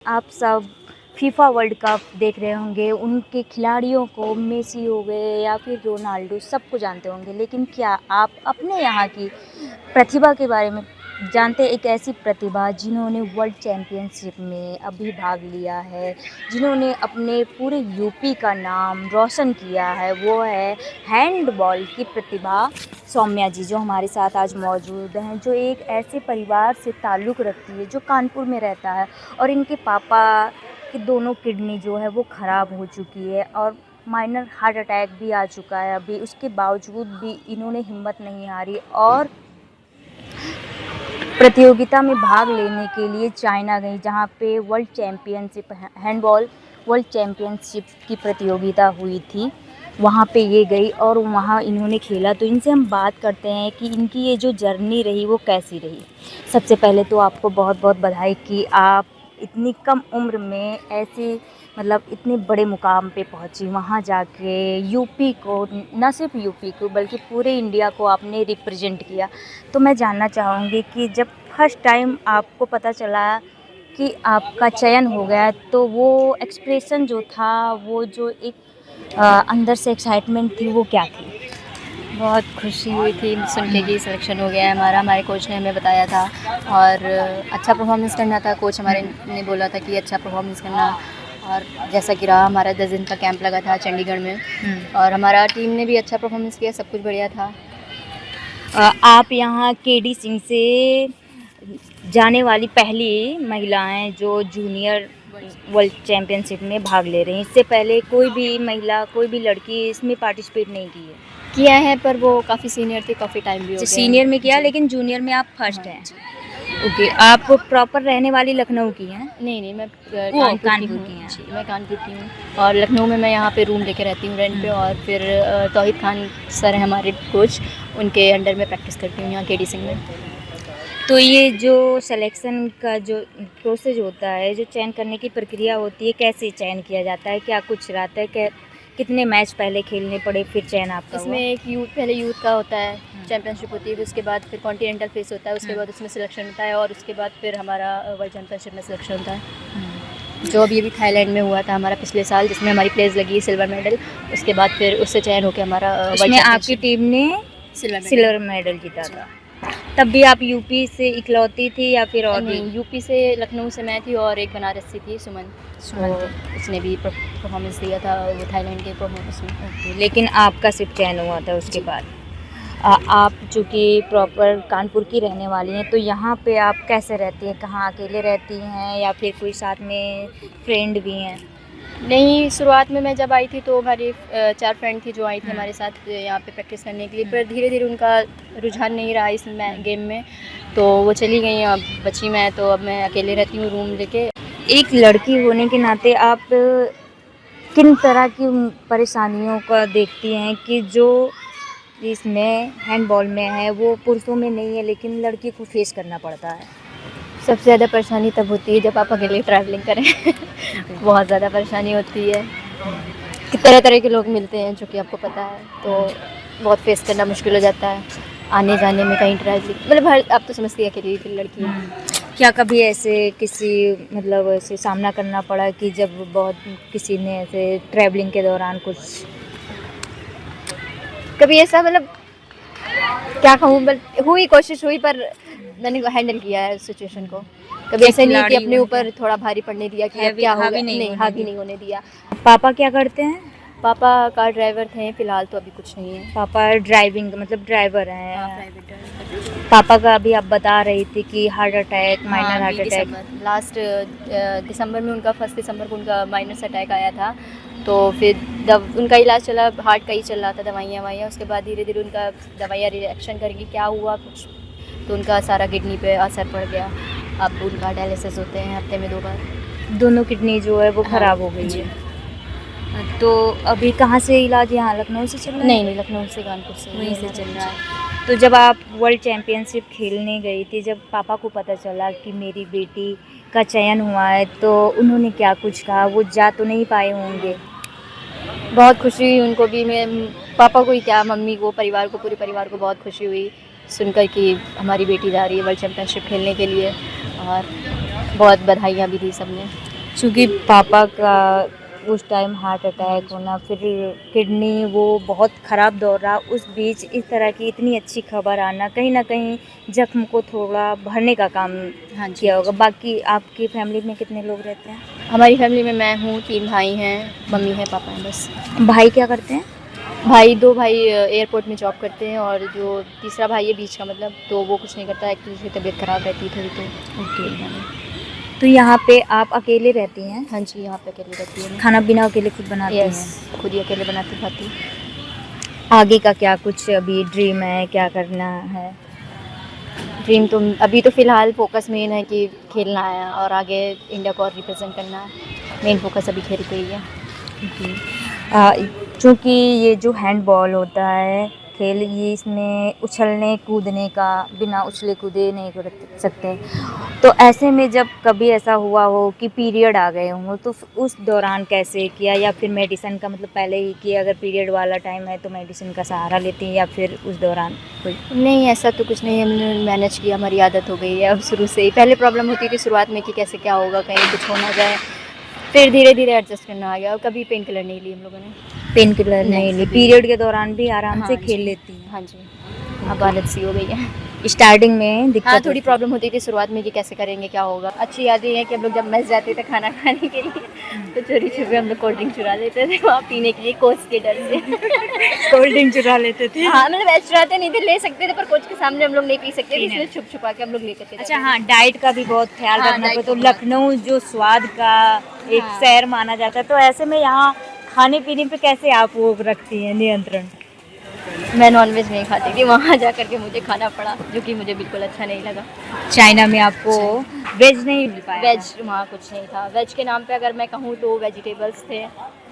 आप सब FIFA world cup देख रहे होंगे, उनके खिलाड़ियों को मेसी हो गए या फिर रोनाल्डो सबको जानते होंगे, लेकिन क्या आप अपने यहाँ की प्रतिभा के बारे में जानते हैं? एक ऐसी प्रतिभा जिन्होंने वर्ल्ड चैम्पियनशिप में अभी भाग लिया है, जिन्होंने अपने पूरे यूपी का नाम रोशन किया है, वो है हैंडबॉल की प्रतिभा सौम्या जी, जो हमारे साथ आज मौजूद हैं, जो एक ऐसे परिवार से ताल्लुक़ रखती है जो कानपुर में रहता है और इनके पापा की दोनों किडनी जो है वो ख़राब हो चुकी है और माइनर हार्ट अटैक भी आ चुका है अभी। उसके बावजूद भी इन्होंने हिम्मत नहीं हारी और प्रतियोगिता में भाग लेने के लिए चाइना गई, जहाँ पे world championship handball world championship की प्रतियोगिता हुई थी। वहाँ पे ये गई और वहाँ इन्होंने खेला। तो इनसे हम बात करते हैं कि इनकी ये जो जर्नी रही वो कैसी रही। सबसे पहले तो आपको बहुत बहुत बधाई कि आप इतनी कम उम्र में ऐसे मतलब इतने बड़े मुकाम पे पहुंची, वहाँ जाके यूपी को, न सिर्फ यूपी को बल्कि पूरे इंडिया को आपने रिप्रेजेंट किया। तो मैं जानना चाहूँगी कि जब फर्स्ट टाइम आपको पता चला कि आपका चयन हो गया, तो वो एक्सप्रेशन जो था, वो जो एक अंदर से एक्साइटमेंट थी, वो क्या थी? बहुत खुशी हुई थी सुन के कि सिलेक्शन हो गया है हमारा। हमारे कोच ने हमें बताया था और अच्छा परफॉर्मेंस करना था। कोच हमारे ने बोला था कि अच्छा परफॉर्मेंस करना, और जैसा कि रहा। हमारा 10 दिन का कैंप लगा था चंडीगढ़ में और हमारा टीम ने भी अच्छा परफॉर्मेंस किया, सब कुछ बढ़िया था। आप यहाँ केडी सिंह से जाने वाली पहली महिला हैं जो जूनियर वर्ल्ड चैम्पियनशिप में भाग ले रही हैं। इससे पहले कोई भी महिला, कोई भी लड़की इसमें पार्टिसिपेट नहीं की है? किया है, पर वो काफ़ी सीनियर थी, काफ़ी टाइम भी हो गया। सीनियर में किया, लेकिन जूनियर में आप फर्स्ट हैं। ओके, आप प्रॉपर रहने वाली लखनऊ की हैं? नहीं, मैं कानपुर की हैं। जी, मैं कानपुर की हूँ और लखनऊ में मैं यहाँ पे रूम लेके रहती हूँ रेंट पे। और फिर तौहीद खान सर हैं हमारे कोच, उनके अंडर में प्रैक्टिस करती हूँ यहाँ केडी सिंह में। तो ये जो सिलेक्शन का जो प्रोसेस होता है, जो चयन करने की प्रक्रिया होती है, कैसे चयन किया जाता है? क्या कुछ रहता है? कितने मैच पहले खेलने पड़े फिर चयन आपका हुआ? इसमें एक पहले यूथ का होता है, चैम्पियनशिप होती है, फिर उसके बाद फिर कॉन्टिनेंटल फेस होता है, उसके बाद उसमें सिलेक्शन होता है और उसके बाद फिर हमारा वर्ल्ड चैम्पियनशिप में सिलेक्शन होता है। जो अभी थाईलैंड में हुआ था हमारा पिछले साल, जिसमें हमारी प्लेस लगी सिल्वर मेडल। उसके बाद फिर उससे चयन होकर हमारा उसमें आपकी टीम ने सिल्वर मेडल जीता था। तब भी आप यूपी से इकलौती थी या फिर और भी? यूपी से, लखनऊ से मैं थी और एक बनारस से थी, सुमन। उसने भी परफॉर्मेंस दिया था वो थाईलैंड के परफॉर्मेंस में। लेकिन आपका सिर्फ चयन हुआ था उसके बाद। आप चूँकि प्रॉपर कानपुर की रहने वाली हैं, तो यहाँ पे आप कैसे रहती हैं? कहाँ अकेले रहती हैं या फिर कोई साथ में फ्रेंड भी हैं? नहीं, शुरुआत में मैं जब आई थी तो हमारी 4 फ्रेंड थी जो आई थी हमारे साथ यहाँ पे प्रैक्टिस करने के लिए। पर धीरे धीरे उनका रुझान नहीं रहा इस गेम में, तो वो चली गई। अब बची मैं, तो अब मैं अकेले रहती हूँ रूम लेके। एक लड़की होने के नाते आप किन तरह की परेशानियों का देखती हैं कि जो इसमें हैंडबॉल में है वो पुरुषों में नहीं है, लेकिन लड़की को फेस करना पड़ता है? सबसे ज़्यादा परेशानी तब होती है जब आप अकेले ट्रैवलिंग करें। बहुत ज़्यादा परेशानी होती है कि तरह तरह के लोग मिलते हैं, जो कि आपको पता है, तो बहुत फेस करना मुश्किल हो जाता है आने जाने में। कहीं ट्रैवलिंग मतलब आप तो समझती है अकेली लड़की है। क्या कभी ऐसे किसी मतलब ऐसे सामना करना पड़ा कि जब बहुत किसी ने ऐसे ट्रैवलिंग के दौरान कुछ कभी ऐसा, मतलब क्या कहूँ, हुई, कोशिश हुई, पर मैंने हैंडल किया है उस सिचुएशन को। कभी ऐसा नहीं कि अपने ऊपर थोड़ा भारी पड़ने दिया कि अब क्या होगा, नहीं, हावी नहीं होने दिया। पापा क्या करते हैं? पापा कार ड्राइवर थे, फिलहाल तो अभी कुछ नहीं है। पापा ड्राइविंग मतलब ड्राइवर हैं? Private driver. पापा का अभी आप बता रही थी कि heart attack, minor heart attack. Last दिसंबर में उनका 1 दिसंबर को उनका माइनस अटैक आया था। तो फिर उनका इलाज चला, हार्ट का ही चल रहा था, दवाइयाँ। उसके बाद धीरे धीरे उनका दवाइयाँ रिएक्शन करेंगी, क्या हुआ कुछ, तो उनका सारा किडनी पे असर पड़ गया। अब उनका डायलिसिस होते हैं हफ्ते में 2 बार। दोनों किडनी जो है वो ख़राब हो गई है। तो अभी कहाँ से इलाज, यहाँ लखनऊ से चल रहा है? नहीं, लखनऊ से, कानपुर से, वहीं से चल रहा है। तो जब आप वर्ल्ड चैम्पियनशिप खेलने गई थी, जब पापा को पता चला कि मेरी बेटी का चयन हुआ है, तो उन्होंने क्या कुछ कहा? वो जा तो नहीं पाए होंगे? बहुत खुशी हुई उनको भी। मैं पापा को ही क्या, मम्मी को, परिवार को, पूरे परिवार को बहुत खुशी हुई सुनकर कि हमारी बेटी जा रही है वर्ल्ड चैम्पियनशिप खेलने के लिए, और बहुत बधाइयाँ भी दी सबने। क्योंकि पापा का उस टाइम हार्ट अटैक होना, फिर किडनी वो बहुत ख़राब दौर रहा, उस बीच इस तरह की इतनी अच्छी खबर आना कहीं ना कहीं जख्म को थोड़ा भरने का काम हाँ जी। किया होगा। बाकी आपकी फैमिली में कितने लोग रहते हैं? हमारी फैमिली में मैं हूँ, 3 भाई हैं, मम्मी है, पापा हैं बस। भाई क्या करते हैं? भाई 2 भाई एयरपोर्ट में जॉब करते हैं और जो तीसरा भाई है बीच का मतलब, तो वो कुछ नहीं करता है, एक्चुअली उसकी तबीयत ख़राब रहती है थोड़ी तो। ओके। तो यहाँ पे आप अकेले रहती हैं? हाँ जी, यहाँ पे अकेली रहती है मैं। खाना पीना अकेले खुद बनाती हैं? यस, खुद ही अकेले बनाती खाती हूँ। आगे का क्या कुछ अभी ड्रीम है, क्या करना है? ड्रीम तो अभी तो फ़िलहाल फ़ोकस मेन है कि खेलना है और आगे इंडिया को और रिप्रेजेंट करना है। मेन फ़ोकस अभी खेल पे ही है। चूँकि ये जो हैंडबॉल होता है खेल, ये इसमें उछलने कूदने का, बिना उछले कूदे नहीं कर सकते। तो ऐसे में जब कभी ऐसा हुआ हो कि पीरियड आ गए हों, तो उस दौरान कैसे किया, या फिर मेडिसिन का मतलब पहले ही कि अगर पीरियड वाला टाइम है तो मेडिसिन का सहारा लेती हैं, या फिर उस दौरान कोई? नहीं, ऐसा तो कुछ नहीं, हमने मैनेज किया, हमारी आदत हो गई है अब शुरू से ही। पहले प्रॉब्लम होती थी शुरुआत में कि कैसे क्या होगा, कहीं कुछ हो ना जाए, फिर धीरे धीरे एडजस्ट करना आ गया और कभी पेन किलर नहीं ली हम लोगों ने। पेन किलर नहीं ली? पीरियड के दौरान भी आराम से हाँ खेल जी। लेती हैं? हाँ जी, अब आदत सी हो गई है। स्टार्टिंग में दिक्कत हाँ, थोड़ी होती? प्रॉब्लम होती थी शुरुआत में कि कैसे करेंगे, क्या होगा। अच्छी यादें हैं कि हम लोग जब मेस जाते थे खाना खाने के लिए तो चोरी-छुपे हम लोग कोल्ड ड्रिंक चुरा लेते थे वहाँ पीने के लिए कोच के डर से। कोल्ड ड्रिंक चुरा लेते थे? हाँ, मतलब ऐसे चुराते नहीं थे, ले सकते थे पर कोच के सामने हम लोग नहीं पी सकते थे, इसलिए छुप-छुपा के हम लोग लेते थे। अच्छा हाँ, डाइट का भी बहुत ख्याल हाँ, रखना डाइट पड़ता। तो का बहुत। लखनऊ जो स्वाद का एक हाँ। शहर माना जाता है, तो ऐसे में यहाँ खाने पीने पे कैसे आप वो रखती हैं नियंत्रण? मैं नॉनवेज नहीं खाती थी, वहाँ जा कर के मुझे खाना पड़ा, जो कि मुझे बिल्कुल अच्छा नहीं लगा। चाइना में आपको वेज नहीं मिल पाया? वेज वहाँ कुछ नहीं था। वेज के नाम पे अगर मैं कहूँ तो वेजिटेबल्स थे,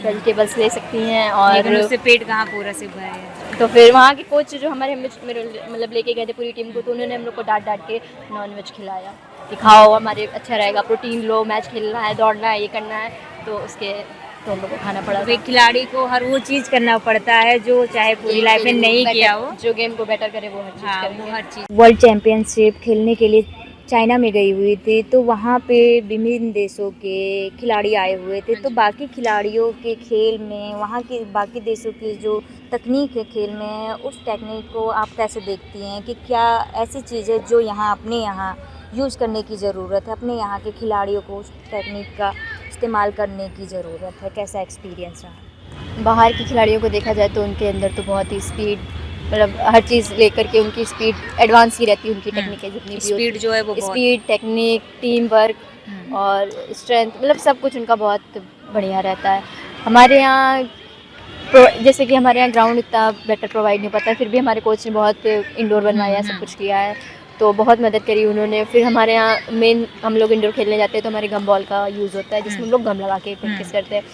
वेजिटेबल्स ले सकती हैं लेकिन और उससे पेट कहाँ पूरा से भरे? तो फिर वहाँ के कोच जो हमारे मतलब लेके गए थे पूरी टीम को, तो उन्होंने हम लोग को डांट के नॉनवेज खिलाया कि खाओ, हमारे अच्छा रहेगा, प्रोटीन लो, मैच खेलना है, दौड़ना है, ये करना है, तो उसके तो हम लोग को खाना पड़ा। एक खिलाड़ी को हर वो चीज़ करना पड़ता है जो चाहे पूरी लाइफ में नहीं किया हो। जो गेम को बेटर करे वो हर चीज़ हाँ, करेंगे। वो हर चीज़। वर्ल्ड चैंपियनशिप खेलने के लिए चाइना में गई हुई थी, तो वहाँ पे विभिन्न देशों के खिलाड़ी आए हुए थे। तो बाकी खिलाड़ियों के खेल में, वहाँ के बाकी देशों की जो तकनीक है खेल में, उस टेक्निक को आप कैसे देखती हैं कि क्या ऐसी चीज़ है जो यहाँ अपने यहाँ यूज़ करने की ज़रूरत है, अपने यहाँ के खिलाड़ियों को उस टेक्निक का इस्तेमाल करने की ज़रूरत है? कैसा एक्सपीरियंस रहा? बाहर के खिलाड़ियों को देखा जाए तो उनके अंदर तो बहुत ही स्पीड, मतलब हर चीज़ लेकर के उनकी स्पीड एडवांस ही रहती है, उनकी टेक्निक जितनी भी स्पीड जो है वो बहुत स्पीड, टेक्निक, टीम वर्क और स्ट्रेंथ, मतलब सब कुछ उनका बहुत बढ़िया रहता है। हमारे यहाँ जैसे कि हमारे यहाँ ग्राउंड इतना बेटर प्रोवाइड नहीं पाता है, फिर भी हमारे कोच ने बहुत इंडोर बनवाया, सब कुछ किया है, तो बहुत मदद करी उन्होंने। फिर हमारे यहाँ मेन हम लोग इंडोर खेलने जाते हैं तो हमारे गम बॉल का यूज़ होता है, जिसमें हम लोग गम लगा के प्रैक्टिस करते हैं,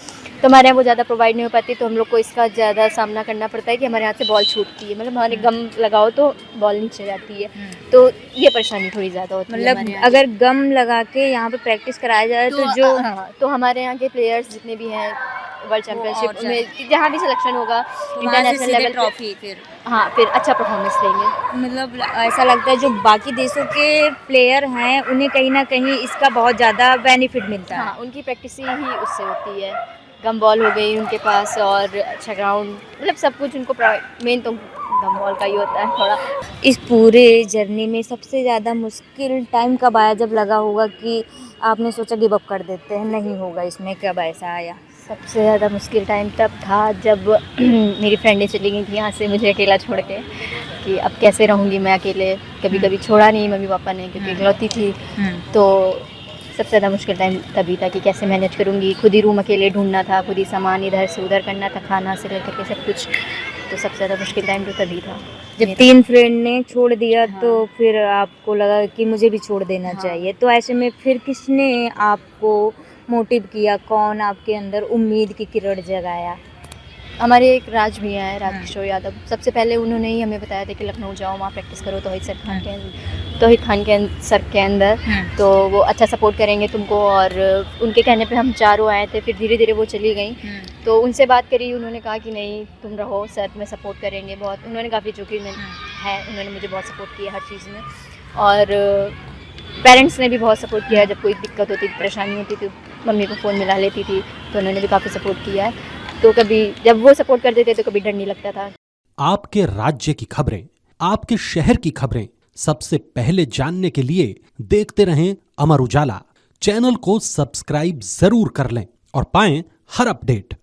तो हमारे यहाँ वो ज़्यादा प्रोवाइड नहीं हो पाती, तो हम लोग को इसका ज़्यादा सामना करना पड़ता है कि हमारे यहाँ से बॉल छूटती है, मतलब हमारे गम लगाओ तो बॉल नीचे जाती है, तो ये परेशानी थोड़ी ज़्यादा होती है हमारे मतलब यहाँ। अगर गम लगा के यहाँ पे प्रैक्टिस कराया जाए तो जो तो हमारे यहाँ के प्लेयर्स जितने भी हैं वर्ल्ड चैंपियनशिप में जहाँ भी सिलेक्शन होगा इंटरनेशनल लेवल ट्रॉफी फिर हाँ, फिर अच्छा परफॉर्मेंस देंगे। मतलब ऐसा लगता है जो बाकी देशों के प्लेयर हैं उन्हें कहीं ना कहीं इसका बहुत ज़्यादा बेनिफिट मिलता है। हाँ, उनकी प्रैक्टिस ही उससे होती है, गम बॉल हो गई उनके पास और अच्छा ग्राउंड, मतलब सब कुछ उनको मेन तो गम बॉल का ही होता है थोड़ा। इस पूरे जर्नी में सबसे ज़्यादा मुश्किल टाइम कब आया, जब लगा होगा कि आपने सोचा गिव अप कर देते हैं, नहीं होगा इसमें, कब ऐसा आया? सबसे ज़्यादा मुश्किल टाइम तब था जब मेरी फ्रेंडें चली गई थी यहाँ से मुझे अकेला छोड़ के, कि अब कैसे रहूँगी मैं अकेले। कभी कभी छोड़ा नहीं मम्मी पापा ने, क्योंकि इकलौती थी, तो सबसे ज़्यादा मुश्किल टाइम तभी था कि कैसे मैनेज करूँगी। खुद ही रूम अकेले ढूंढना था, खुद ही सामान इधर से उधर करना था, खाना से लेकर के सब कुछ, तो सबसे ज़्यादा मुश्किल टाइम तो तभी था जब 3 फ्रेंड ने छोड़ दिया। हाँ। तो फिर आपको लगा कि मुझे भी छोड़ देना चाहिए, तो ऐसे में फिर किसने आपको मोटिव किया, कौन आपके अंदर उम्मीद की किरण जगाया? हमारे एक राज भैया हैं, राजकिशोर यादव, सबसे पहले उन्होंने ही हमें बताया था कि लखनऊ जाओ, वहाँ प्रैक्टिस करो तौहीद खान के सर के अंदर, तो वो अच्छा सपोर्ट करेंगे तुमको, और उनके कहने पे हम चारों आए थे। फिर धीरे धीरे वो चली गई, तो उनसे बात करी, उन्होंने कहा कि नहीं तुम रहो, सर तुम्हें सपोर्ट करेंगे बहुत। उन्होंने काफ़ी जो कि है उन्होंने मुझे बहुत सपोर्ट किया हर चीज़ में, और पेरेंट्स ने भी बहुत सपोर्ट किया, जब कोई दिक्कत होती थी, परेशानी होती थी मम्मी को फ़ोन मिला लेती थी, तो उन्होंने भी काफ़ी सपोर्ट किया है। तो कभी जब वो सपोर्ट करते थे तो कभी डर नहीं लगता था। आपके राज्य की खबरें, आपके शहर की खबरें सबसे पहले जानने के लिए देखते रहें अमर उजाला। चैनल को सब्सक्राइब जरूर कर लें और पाएं हर अपडेट।